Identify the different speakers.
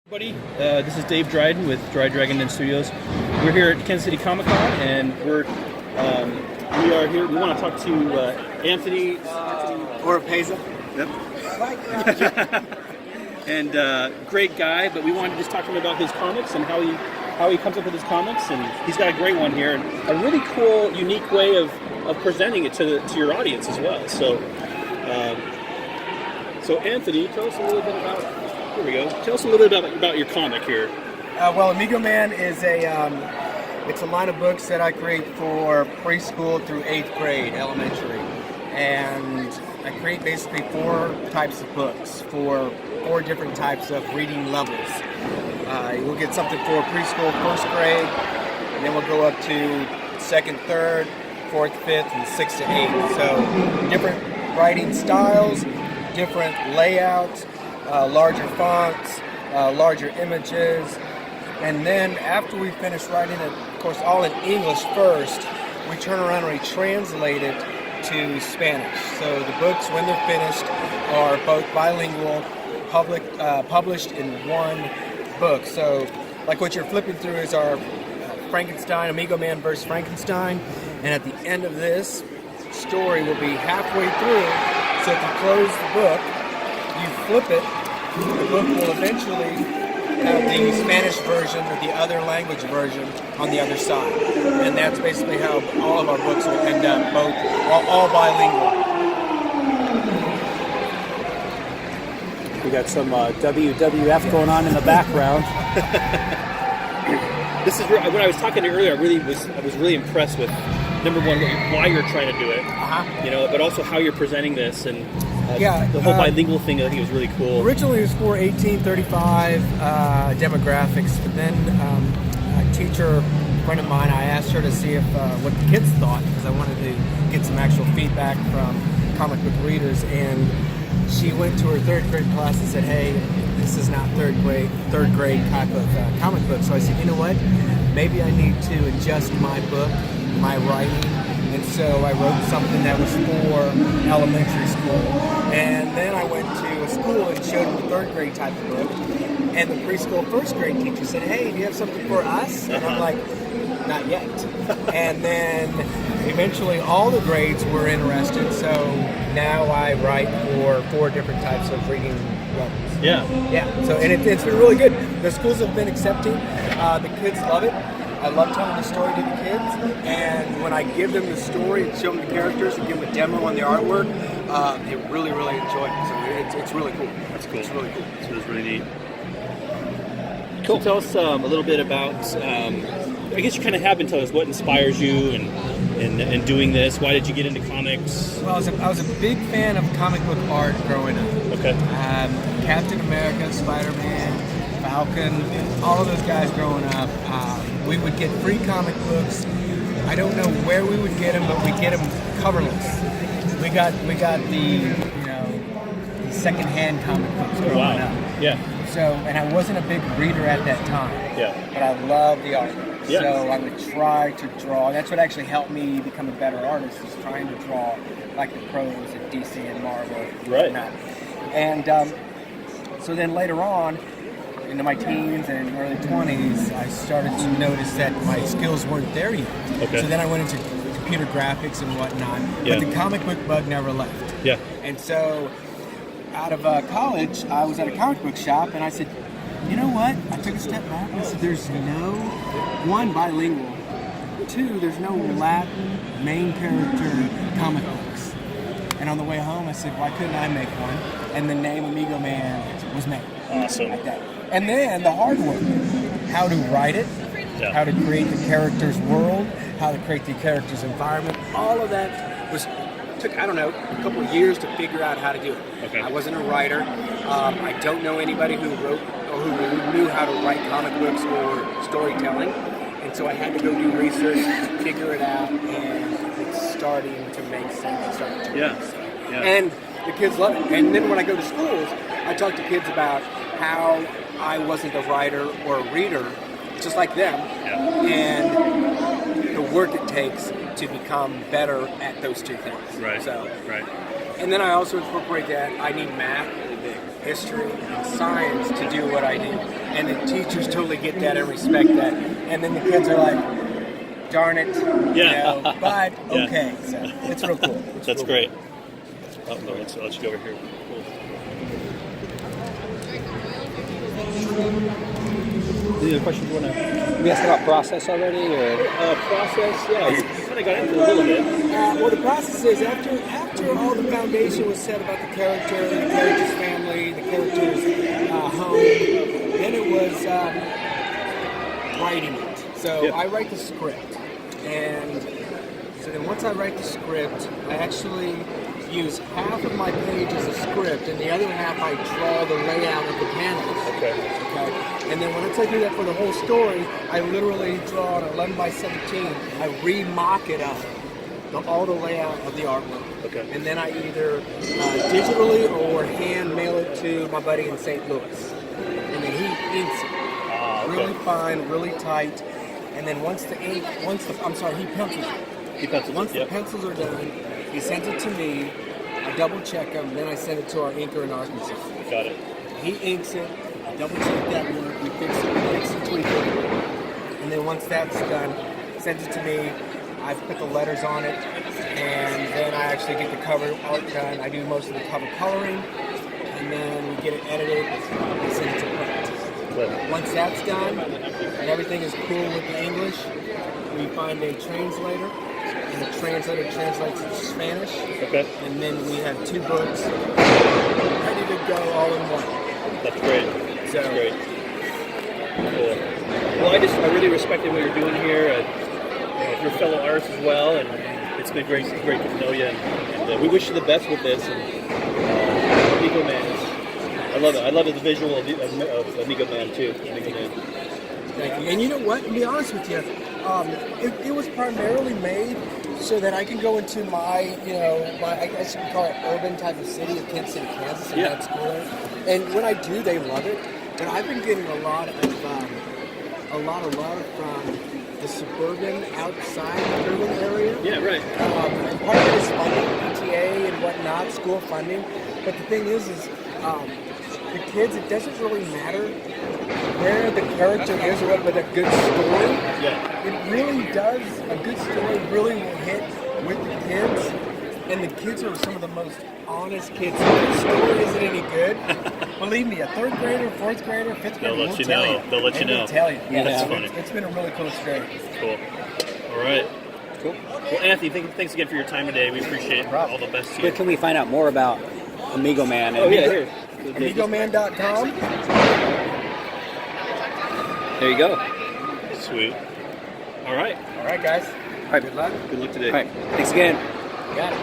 Speaker 1: Everybody, this is Dave Dryden with DryDragonDen Studios. We're here at Kansas City Comic Con, and we are here. We want to talk to Anthony
Speaker 2: Oropeza.
Speaker 1: Yep. And great guy, but we wanted to just talk to him about his comics and how he comes up with his comics. And he's got a great one here, and a really cool, unique way of presenting it to your audience as well. So, Anthony, tell us a little bit about. Here we go. Tell us a little bit about your comic here.
Speaker 2: Well, Amigoman is it's a line of books that I create for preschool through 8th grade, elementary. And I create basically 4 types of books for 4 different types of reading levels. We'll get something for preschool, 1st grade, and then we'll go up to 2nd, 3rd, 4th, 5th, and 6th to 8th. So different writing styles, different layouts, larger fonts, larger images, and then after we finish writing it, of course, all in English first, we turn around and we translate it to Spanish. So the books, when they're finished, are both bilingual, published in one book. So, like what you're flipping through is our Frankenstein, Amigoman vs. Frankenstein, and at the end of this story will be halfway through. So if you close the book, you flip it, the book will eventually have the Spanish version or the other language version on the other side. And that's basically how all of our books will end up, all bilingual.
Speaker 3: We got some WWF going on in the background.
Speaker 1: This is when I was talking to you earlier. I was really impressed with number one, why you're trying to do it, but also how you're presenting this, and the whole bilingual thing. I think was really cool.
Speaker 2: Originally, it was for 1835 demographics, but then a teacher friend of mine, I asked her to see if what the kids thought, because I wanted to get some actual feedback from comic book readers, and she went to her 3rd grade class and said, "Hey, this is not third grade type of comic book." So I said, "You know what? Maybe I need to adjust my book, my writing." And so I wrote something that was for elementary school. And then I went to a school and showed them a 3rd grade type of book. And the preschool 1st grade teacher said, "Hey, do you have something for us?" And I'm like, "Not yet." And then eventually all the grades were interested. So now I write for 4 different types of reading levels. Yeah. So, and it's been really good. The schools have been accepting. The kids love it. I love telling the story to the kids, and when I give them the story and show them the characters and give them a demo on the artwork, they really, really enjoy it. So it's really cool.
Speaker 1: That's cool.
Speaker 2: It's really cool.
Speaker 1: This was really neat. Cool. So tell us a little bit about. I guess you kind of have been telling us what inspires you and doing this. Why did you get into comics?
Speaker 2: Well, I was a big fan of comic book art growing up.
Speaker 1: Okay.
Speaker 2: Captain America, Spider-Man, Falcon, all of those guys growing up. We would get free comic books. I don't know where we would get them, but we'd get them coverless. We got the the secondhand comic books growing up.
Speaker 1: Yeah.
Speaker 2: So, and I wasn't a big reader at that time.
Speaker 1: Yeah.
Speaker 2: But I love the art.
Speaker 1: Yeah.
Speaker 2: So I would try to draw. That's what actually helped me become a better artist, is trying to draw like the pros at DC and Marvel.
Speaker 1: Right.
Speaker 2: And so then later on, into my teens and early 20s, I started to notice that my skills weren't there yet.
Speaker 1: Okay.
Speaker 2: So then I went into computer graphics and whatnot.
Speaker 1: Yeah.
Speaker 2: But the comic book bug never left.
Speaker 1: Yeah.
Speaker 2: And so out of college, I was at a comic book shop, and I said, "You know what?" I took a step back and I said, "There's no, 1, bilingual, 2, there's no Latin main character comic books." And on the way home, I said, "Why couldn't I make one?" And the name Amigoman was made.
Speaker 1: Awesome.
Speaker 2: Like that. And then the hard work, how to write it, how to create the character's world, how to create the character's environment, all of that took, I don't know, a couple of years to figure out how to do it.
Speaker 1: Okay.
Speaker 2: I wasn't a writer. I don't know anybody who wrote or who knew how to write comic books or storytelling. And so I had to go do research, figure it out, and it's starting to make sense.
Speaker 1: Yeah.
Speaker 2: And the kids love it. And then when I go to schools, I talk to kids about how I wasn't a writer or a reader, just like them, and the work it takes to become better at those 2 things.
Speaker 1: Right.
Speaker 2: So,
Speaker 1: right.
Speaker 2: And then I also incorporate that I need math really big. history, and science to do what I do. And the teachers totally get that and respect that. And then the kids are like, darn it,
Speaker 1: Yeah.
Speaker 2: you know, but
Speaker 1: Yeah.
Speaker 2: okay. So it's real cool. It's
Speaker 1: That's
Speaker 2: real
Speaker 1: great. Oh, no, let's you go over here. Cool. Any other questions you want to?
Speaker 3: We asked about process already, or
Speaker 1: Process? Yeah, you kind of got into it a little bit.
Speaker 2: Well, the process is after all the foundation was set about the character's family, the character's home, then it was writing it. So
Speaker 1: Yep.
Speaker 2: I write the script, and so then once I write the script, I actually use half of my page as a script, and the other half I draw the layout of the panels.
Speaker 1: Okay.
Speaker 2: Okay. And then once I do that for the whole story, I literally draw an 11 by 17. I re-mock it up, all the layout of the artwork.
Speaker 1: Okay.
Speaker 2: And then I either digitally or hand mail it to my buddy in St. Louis. And then he inks it.
Speaker 1: Okay.
Speaker 2: Really fine, really tight. And then once the ink, he pencils it.
Speaker 1: He pencils
Speaker 2: Once
Speaker 1: it,
Speaker 2: the
Speaker 1: yep.
Speaker 2: pencils are done, he sends it to me. I double check them, then I send it to our inker in Arkansas.
Speaker 1: Got it.
Speaker 2: He inks it, I double check that work, we fix it, tweak it. And then once that's done, sends it to me. I put the letters on it, and then I actually get the cover art done. I do most of the cover coloring, and then we get it edited and send it to print. Once that's done, and everything is cool with the English, we find a translator, and the translator translates it to Spanish.
Speaker 1: Okay.
Speaker 2: And then we have 2 books ready to go all in one.
Speaker 1: That's great.
Speaker 2: So,
Speaker 1: That's great. Cool. Well, I really respected what you're doing here. You're fellow artists as well, and it's been great to know you. And we wish you the best with this. And Amigoman, I love it. I love the visual of Amigoman too. Amigoman.
Speaker 2: thank you. And you know what? To be honest with you, it was primarily made so that I can go into my, I guess you could call it urban type of city of Kansas City, Kansas, and
Speaker 1: Yeah.
Speaker 2: that's cool. And when I do, they love it. But I've been getting a lot of love from the suburban outside the urban area.
Speaker 1: Yeah, right.
Speaker 2: And part of it is funding, PTA and whatnot, school funding. But the thing is the kids, it doesn't really matter where the character is or what, but a good story.
Speaker 1: Yeah.
Speaker 2: It really does. A good story really will hit with the kids. And the kids are some of the most honest kids. If the story isn't any good, believe me, a 3rd grader, 4th grader, 5th grader
Speaker 1: They'll let you know. They'll let you know.
Speaker 2: They'll tell you.
Speaker 1: Yeah, that's
Speaker 2: so
Speaker 1: funny.
Speaker 2: It's been a really cool experience.
Speaker 1: Cool. All right. Cool. Well, Anthony, thanks again for your time today. We appreciate all the best to
Speaker 3: where
Speaker 1: you.
Speaker 3: can we find out more about Amigoman?
Speaker 1: Oh, yeah, here.
Speaker 2: Amigoman.com.
Speaker 3: There you go.
Speaker 1: Sweet. All right.
Speaker 2: All right, guys.
Speaker 3: All right.
Speaker 2: Good luck.
Speaker 1: Good luck today.
Speaker 3: All right. Thanks again.
Speaker 2: Got it.